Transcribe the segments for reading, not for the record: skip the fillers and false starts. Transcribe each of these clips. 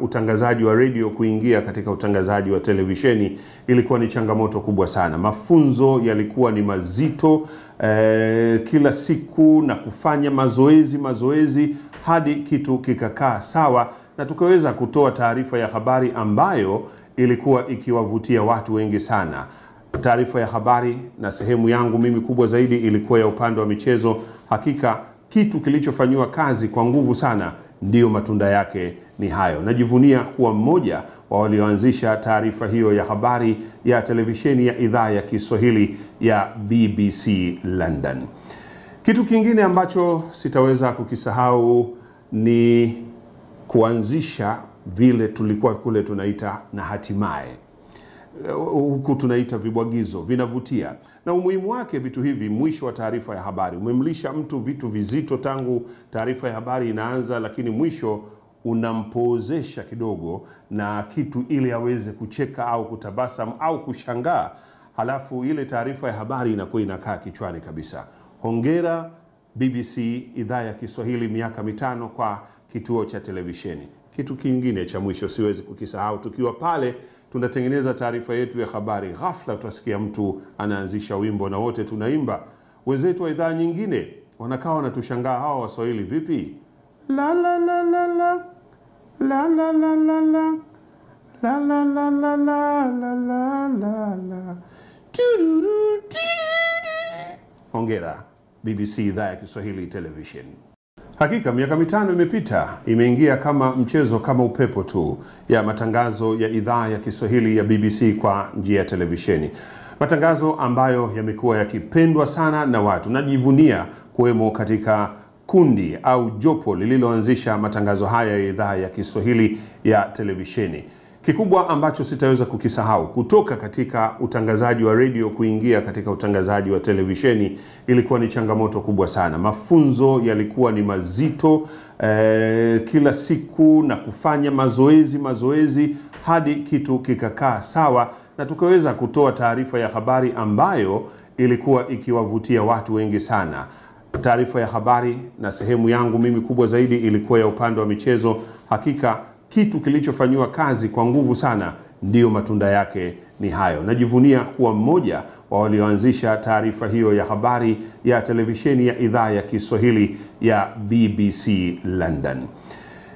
Utangazaji wa redio kuingia katika utangazaji wa televisheni ilikuwa ni changamoto kubwa sana. Mafunzo yalikuwa ni mazito kila siku na kufanya mazoezi hadi kitu kikakaa sawa na tukaweza kutoa taarifa ya habari ambayo ilikuwa ikiwavutia watu wengi sana. Taarifa ya habari na sehemu yangu mimi kubwa zaidi ilikuwa ya upande wa michezo. Hakika kitu kilichofanywa kazi kwa nguvu sana ndiyo matunda yake ni hayo. Najivunia kuwa mmoja wa walioanzisha taarifa hiyo ya habari ya televisheni ya idhaa ya Kiswahili ya BBC London. Kitu kingine ambacho sitaweza kukisahau ni kuanzisha vile tulikuwa kule tunaita na hatimaye. Huku tunaita vibwagizo, vinavutia. Na umuhimu wake vitu hivi, mwisho wa taarifa ya habari umemlisha mtu vitu vizito tangu taarifa ya habari inaanza, lakini mwisho unampozesha kidogo na kitu ili aweze kucheka au kutabasamu au kushangaa, halafu ile taarifa ya habari inakuwa inakaa kichwani kabisa. Hongera BBC idhaa ya Kiswahili, miaka 5 kwa kituo cha televisheni. Kitu kingine cha mwisho siwezi kukisahau, tukiwa pale tunatengeneza taarifa yetu ya habari, ghafla tutasikia mtu anaanzisha wimbo na wote tunaimba. Wenzetu wa idhaa nyingine wanakaa wanatushangaa, hawa Waswahili vipi? La la la la la la la la la la la la la la la la la la. Hongera BBC idhaa ya Kiswahili television. Hakika miaka 5 imepita, imeingia kama mchezo, kama upepo tu, ya matangazo ya idhaa ya Kiswahili ya BBC kwa njia ya televisheni. Matangazo ambayo yamekuwa yakipendwa sana na watu. Najivunia kuwemo katika kundi au jopo lililoanzisha matangazo haya ya idhaa ya Kiswahili ya televisheni. Kikubwa ambacho sitaweza kukisahau, kutoka katika utangazaji wa redio kuingia katika utangazaji wa televisheni ilikuwa ni changamoto kubwa sana. Mafunzo yalikuwa ni mazito kila siku na kufanya mazoezi hadi kitu kikakaa sawa na tukaweza kutoa taarifa ya habari ambayo ilikuwa ikiwavutia watu wengi sana. Taarifa ya habari na sehemu yangu mimi kubwa zaidi ilikuwa ya upande wa michezo. Hakika kitu kilichofanywa kazi kwa nguvu sana ndiyo matunda yake ni hayo. Najivunia kuwa mmoja wa walioanzisha taarifa hiyo ya habari ya televisheni ya idhaa ya Kiswahili ya BBC London.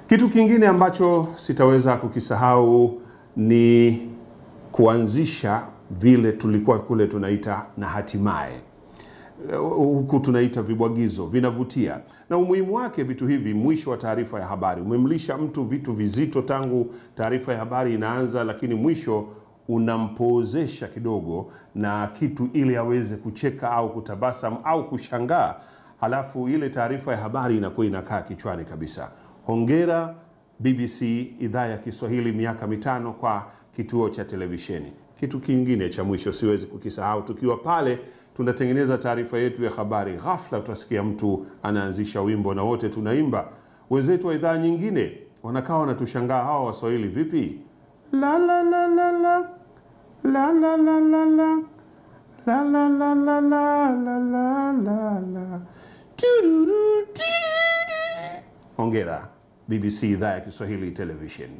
Kitu kingine ambacho sitaweza kukisahau ni kuanzisha vile tulikuwa kule tunaita na hatimaye. Huku tunaita vibwagizo, vinavutia. Na umuhimu wake vitu hivi, mwisho wa taarifa ya habari umemlisha mtu vitu vizito tangu taarifa ya habari inaanza, lakini mwisho unampozesha kidogo na kitu ili aweze kucheka au kutabasamu au kushangaa, halafu ile taarifa ya habari inakuwa inakaa kichwani kabisa. Hongera BBC idhaa ya Kiswahili, miaka 5 kwa kituo cha televisheni. Kitu kingine cha mwisho siwezi kukisahau, tukiwa pale tunatengeneza taarifa yetu ya habari, ghafla tutasikia mtu anaanzisha wimbo na wote tunaimba. Wenzetu wa idhaa nyingine wanakaa wanatushangaa, hawa Waswahili vipi? La la la la la la la la la la la la la la la la la la. Hongera BBC idhaa ya Kiswahili television.